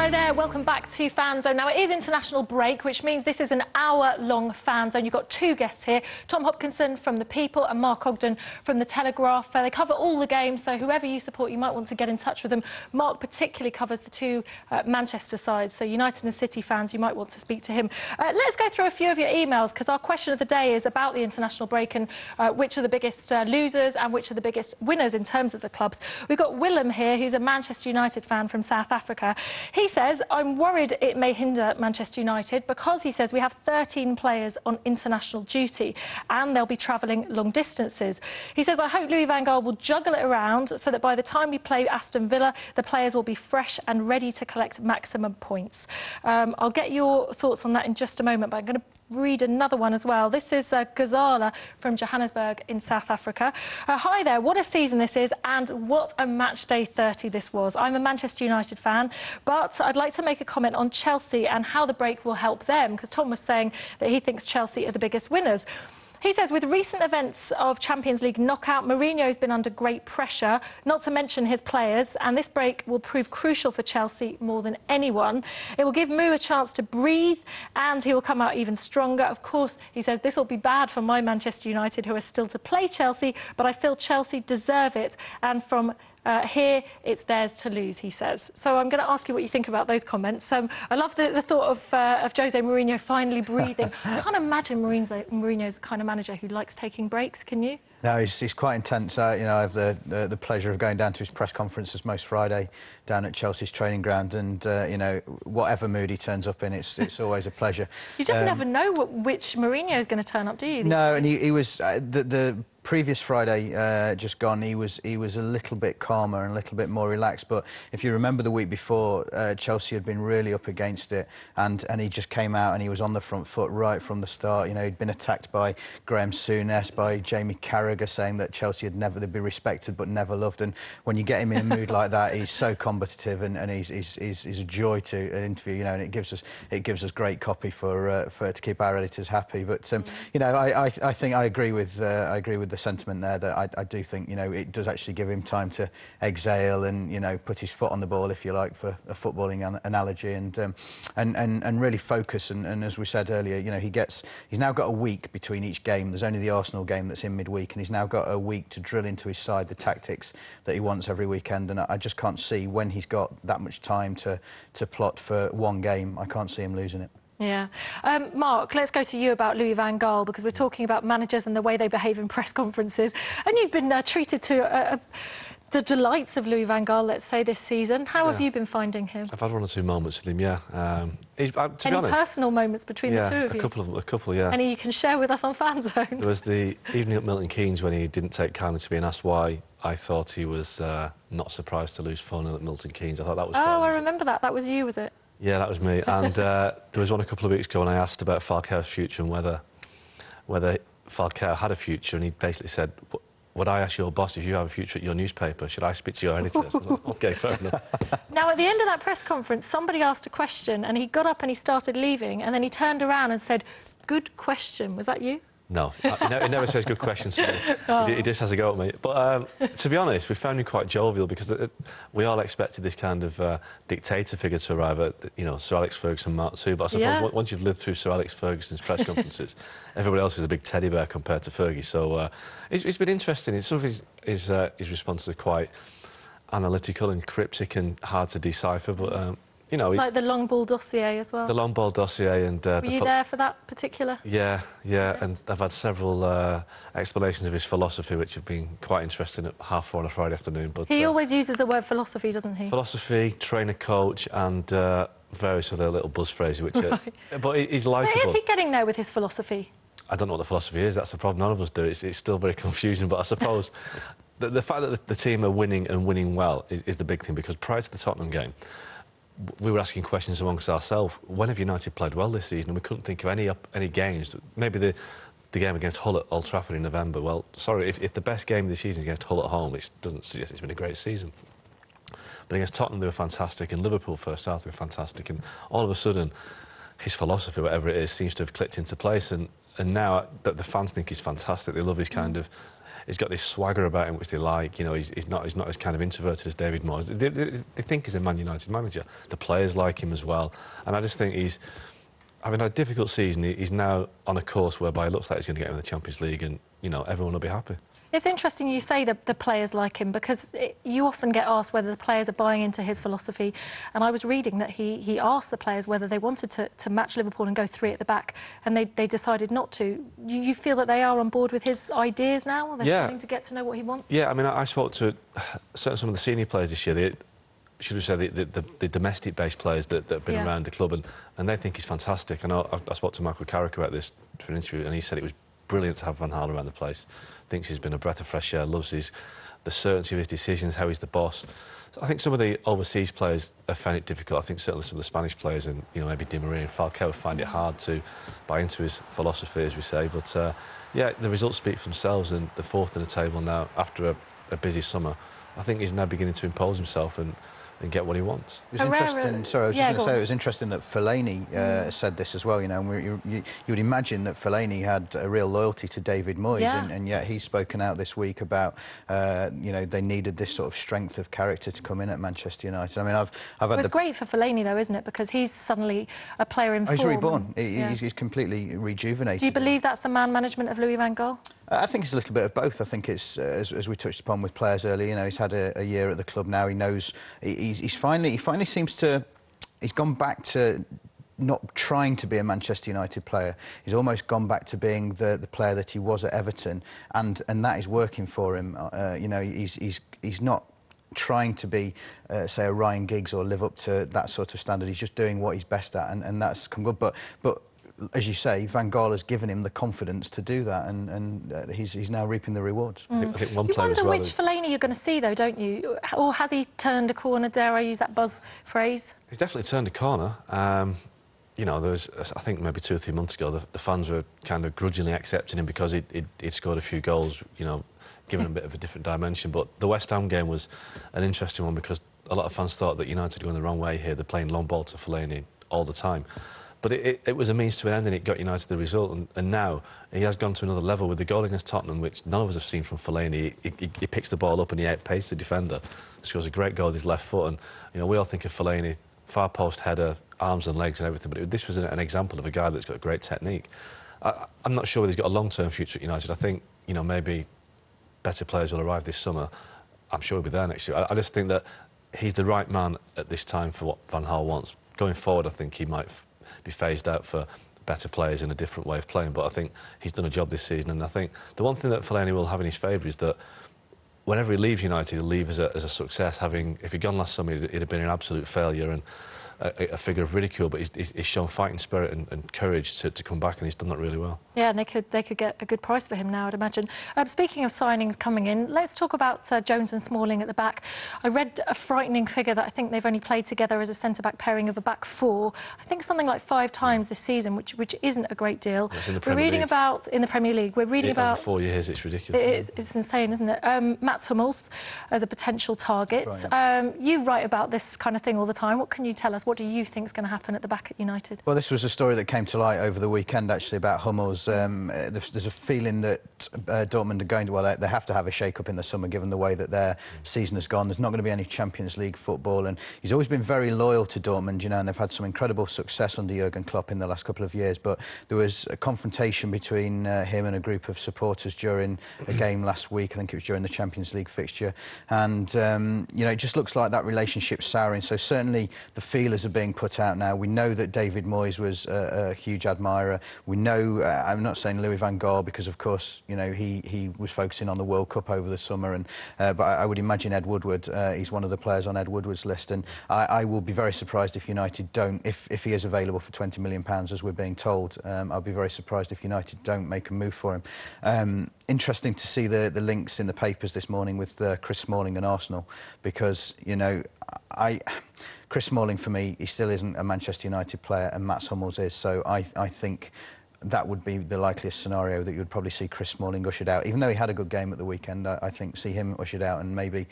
Hello there, welcome back to Fanzone. Now, it is international break, which means this is an hour-long Fanzone. You've got two guests here, Tom Hopkinson from The People and Mark Ogden from The Telegraph. They cover all the games, so whoever you support, you might want to get in touch with them. Mark particularly covers the two Manchester sides, so United and City fans, you might want to speak to him. Let's go through a few of your emails, because our question of the day is about the international break and which are the biggest losers and which are the biggest winners in terms of the clubs. We've got Willem here, who's a Manchester United fan from South Africa. He says, I'm worried it may hinder Manchester United because, he says, we have 13 players on international duty and they'll be travelling long distances. He says, I hope Louis van Gaal will juggle it around so that by the time we play Aston Villa, the players will be fresh and ready to collect maximum points. I'll get your thoughts on that in just a moment, but I'm going to read another one as well. This is Gazala from Johannesburg in South Africa. Hi there, what a season this is and what a match day 30 this was. I'm a Manchester United fan, but I'd like to make a comment on Chelsea and how the break will help them, because Tom was saying that he thinks Chelsea are the biggest winners. He says, with recent events of Champions League knockout, Mourinho's been under great pressure, not to mention his players, and this break will prove crucial for Chelsea more than anyone. It will give Mou a chance to breathe, and he will come out even stronger. Of course, he says, this will be bad for my Manchester United, who are still to play Chelsea, but I feel Chelsea deserve it, and from here, it's theirs to lose, he says. So I'm going to ask you what you think about those comments. I love the thought of Jose Mourinho finally breathing. I can't imagine Mourinho's the kind of manager who likes taking breaks, can you? No, he's quite intense. You know, I have the pleasure of going down to his press conferences most Friday down at Chelsea's training ground, and you know, whatever mood he turns up in, it's always a pleasure. You just never know which Mourinho is going to turn up, do you? No, and he was the previous Friday just gone. He was a little bit calmer and a little bit more relaxed. But if you remember the week before, Chelsea had been really up against it, and he just came out and he was on the front foot right from the start. You know, he'd been attacked by Graham Souness, by Jamie Carragher, saying that Chelsea they'd be respected but never loved. And when you get him in a mood like that, he's so combative, and he's a joy to interview. You know, and it gives us great copy for to keep our editors happy. But you know, I think I agree with the sentiment there, that I do think, you know, it does actually give him time to exhale and, you know, put his foot on the ball, if you like, for a footballing analogy, and really focus. And as we said earlier, you know, he's now got a week between each game. There's only the Arsenal game that's in midweek, and he's now got a week to drill into his side the tactics that he wants every weekend. And I just can't see, when he's got that much time to plot for one game, I can't see him losing it. Yeah. Mark, let's go to you about Louis van Gaal, because we're talking about managers and the way they behave in press conferences. And you've been treated to the delights of Louis van Gaal, let's say, this season. How have you been finding him? I've had one or two moments with him, yeah. To be honest, personal moments between the two of you? A couple, yeah. Any you can share with us on Fanzone? There was the evening at Milton Keynes when he didn't take kindly to being asked why I thought he was not surprised to lose 4-0 at Milton Keynes. I thought that was quite I remember that. That was you, was it? Yeah, that was me. And there was one a couple of weeks ago when I asked about Falcao's future and whether Falcao had a future, and he basically said, would I ask your boss if you have a future at your newspaper? Should I speak to your editor? Like, OK, fair enough. Now, at the end of that press conference, somebody asked a question, and he got up and he started leaving, and then he turned around and said, good question. Was that you? No, he never says good questions to me. Oh. He just has a go at me. But to be honest, we found him quite jovial, because we all expected this kind of dictator figure to arrive at, you know, Sir Alex Ferguson Mark II. But I suppose once you've lived through Sir Alex Ferguson's press conferences, everybody else is a big teddy bear compared to Fergie. So it's been interesting. Some of his responses are quite analytical and cryptic and hard to decipher, but... you know, like the long ball dossier as well. The long ball dossier, and were you there for that particular? Yeah, and I've had several explanations of his philosophy, which have been quite interesting at 4:30 on a Friday afternoon. But he always uses the word philosophy, doesn't he? Philosophy, trainer, coach, and various other little buzz phrases, which. But he's likeable. But is he getting there with his philosophy? I don't know what the philosophy is. That's the problem. None of us do. It's still very confusing. But I suppose the fact that the team are winning and winning well is the big thing, because prior to the Tottenham game, we were asking questions amongst ourselves. When have United played well this season? And we couldn't think of any games. Maybe the game against Hull at Old Trafford in November. Well, sorry, if the best game of the season is against Hull at home, it doesn't suggest it's been a great season. But against Tottenham, they were fantastic, and Liverpool first half, they were fantastic. And all of a sudden, his philosophy, whatever it is, seems to have clicked into place. And and now the fans think he's fantastic. They love his kind of. He's got this swagger about him which they like. You know, he's not as kind of introverted as David Moyes. They think he's a Man United manager. The players like him as well, and I just think he's having a difficult season. He's now on a course whereby it looks like he's going to get in the Champions League, and you know everyone will be happy. It's interesting you say that the players like him, because you often get asked whether the players are buying into his philosophy. And I was reading that he asked the players whether they wanted to match Liverpool and go 3 at the back, and they decided not to. You feel that they are on board with his ideas now? They're starting to get to know what he wants? Yeah, I mean, I spoke to some of the senior players this year. Should have said the domestic-based players that have been around the club, and they think he's fantastic. I know I spoke to Michael Carrick about this for an interview, and he said it was brilliant to have Van Gaal around the place. Thinks he's been a breath of fresh air, loves the certainty of his decisions, how he's the boss. So I think some of the overseas players have found it difficult. I think certainly some of the Spanish players, and you know maybe Di Maria and Falcao, find it hard to buy into his philosophy, as we say. But yeah, the results speak for themselves, and the 4th in the table now after a busy summer. I think he's now beginning to impose himself and get what he wants. It was interesting. Sorry, I was just going to say it was interesting that Fellaini said this as well. You know, and you would imagine that Fellaini had a real loyalty to David Moyes, and yet he's spoken out this week about you know they needed this sort of strength of character to come in at Manchester United. I mean, I've had. It's great for Fellaini though, isn't it? Because he's suddenly a player in form. He's reborn. He's completely rejuvenated. Do you believe that's the man management of Louis van Gaal? I think it's a little bit of both. I think it's, as we touched upon with players earlier, you know, he's had a year at the club now. He knows he finally seems to. He's gone back to not trying to be a Manchester United player. He's almost gone back to being the player that he was at Everton, and that is working for him. You know, he's not trying to be, say, a Ryan Giggs or live up to that sort of standard. He's just doing what he's best at, and that's come good. But as you say, Van Gaal has given him the confidence to do that, and he's now reaping the rewards. I think one you player wonder as well which Fellaini you're going to see, though, don't you? Or has he turned a corner, dare I use that buzz phrase? He's definitely turned a corner. You know, there was, I think maybe 2 or 3 months ago, the fans were kind of grudgingly accepting him because he'd scored a few goals, you know, giving him a bit of a different dimension. But the West Ham game was an interesting one because a lot of fans thought that United were going the wrong way here. They're playing long ball to Fellaini all the time. But it was a means to an end, and it got United the result. And now he has gone to another level with the goal against Tottenham, which none of us have seen from Fellaini. He picks the ball up and he outpaces the defender. Scores a great goal with his left foot. And you know, we all think of Fellaini, far post header, arms and legs and everything. But this was an example of a guy that's got great technique. I'm not sure whether he's got a long-term future at United. I think, you know, maybe better players will arrive this summer. I'm sure he'll be there next year. I just think that he's the right man at this time for what Van Gaal wants. Going forward, I think he might be phased out for better players in a different way of playing, but I think he's done a job this season, and I think the one thing that Fellaini will have in his favour is that whenever he leaves United, he'll leave as a success. If he'd gone last summer, he'd have been an absolute failure and a figure of ridicule, but he's shown fighting spirit and courage to come back, and he's done that really well. Yeah, and they could get a good price for him now, I'd imagine. Speaking of signings coming in, let's talk about Jones and Smalling at the back. I read a frightening figure that I think they've only played together as a centre-back pairing of a back 4. I think something like 5 times this season, which isn't a great deal. We're reading about in the Premier League. We're reading about over 4 years. It's ridiculous. It's insane, isn't it? Mats Hummels as a potential target. Right. You write about this kind of thing all the time. What can you tell us? What do you think is going to happen at the back at United? Well, this was a story that came to light over the weekend, actually, about Hummels. There's a feeling that Dortmund are going to, well, they have to have a shake-up in the summer, given the way that their season has gone. There's not going to be any Champions League football, and he's always been very loyal to Dortmund, you know, and they've had some incredible success under Jurgen Klopp in the last couple of years. But there was a confrontation between him and a group of supporters during a game last week. I think it was during the Champions League fixture, and you know, it just looks like that relationship's souring. So certainly the feelers are being put out now. We know that David Moyes was a huge admirer. We know, I'm not saying Louis van Gaal, because of course, you know, he was focusing on the World Cup over the summer, and but I would imagine Ed Woodward, he's one of the players on Ed Woodward's list, and I will be very surprised if United don't, if he is available for £20 million, as we're being told. I'll be very surprised if United don't make a move for him. Interesting to see the links in the papers this morning with Chris Smalling and Arsenal, because, you know, Chris Smalling, for me, he still isn't a Manchester United player, and Mats Hummels is. So I think that would be the likeliest scenario, that you would probably see Chris Smalling ushered out. Even though he had a good game at the weekend, I think see him ushered out and maybe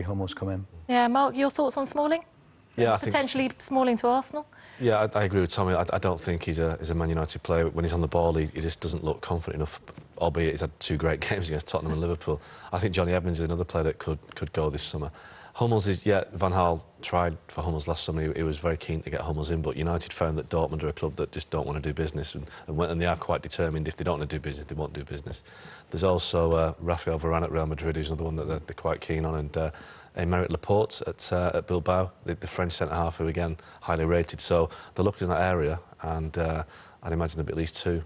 Hummels come in. Yeah, Mark, your thoughts on Smalling? Yeah, potentially Smalling to Arsenal. Yeah, I agree with Tommy. I don't think he's a Man United player. When he's on the ball, he just doesn't look confident enough, albeit he's had 2 great games against Tottenham and Liverpool. I think Johnny Evans is another player that could go this summer. Hummels is, yeah, Van Gaal tried for Hummels last summer. He was very keen to get Hummels in, but United found that Dortmund are a club that just don't want to do business, and they are quite determined. If they don't want to do business, they won't do business. There's also Rafael Varane at Real Madrid, who's another one that they're quite keen on, and Aymeric Laporte at Bilbao, the French centre-half, who again highly rated. So they're looking in that area, and I'd imagine there'll be at least two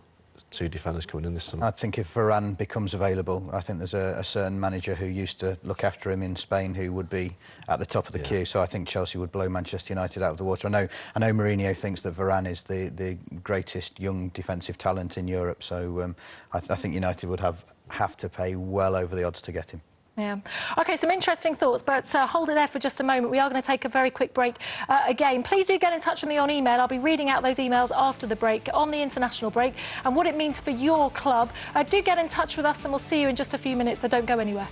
defenders coming in this summer. I think if Varane becomes available, I think there's a certain manager who used to look after him in Spain who would be at the top of the queue. So I think Chelsea would blow Manchester United out of the water. I know Mourinho thinks that Varane is the greatest young defensive talent in Europe. So I think United would have to pay well over the odds to get him. Yeah. OK, some interesting thoughts, but hold it there for just a moment. We are going to take a very quick break again. Please do get in touch with me on email. I'll be reading out those emails after the break, on the international break, and what it means for your club. Do get in touch with us, and we'll see you in just a few minutes, so don't go anywhere.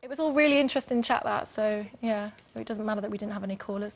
It was all really interesting chat, that, so yeah, it doesn't matter that we didn't have any callers.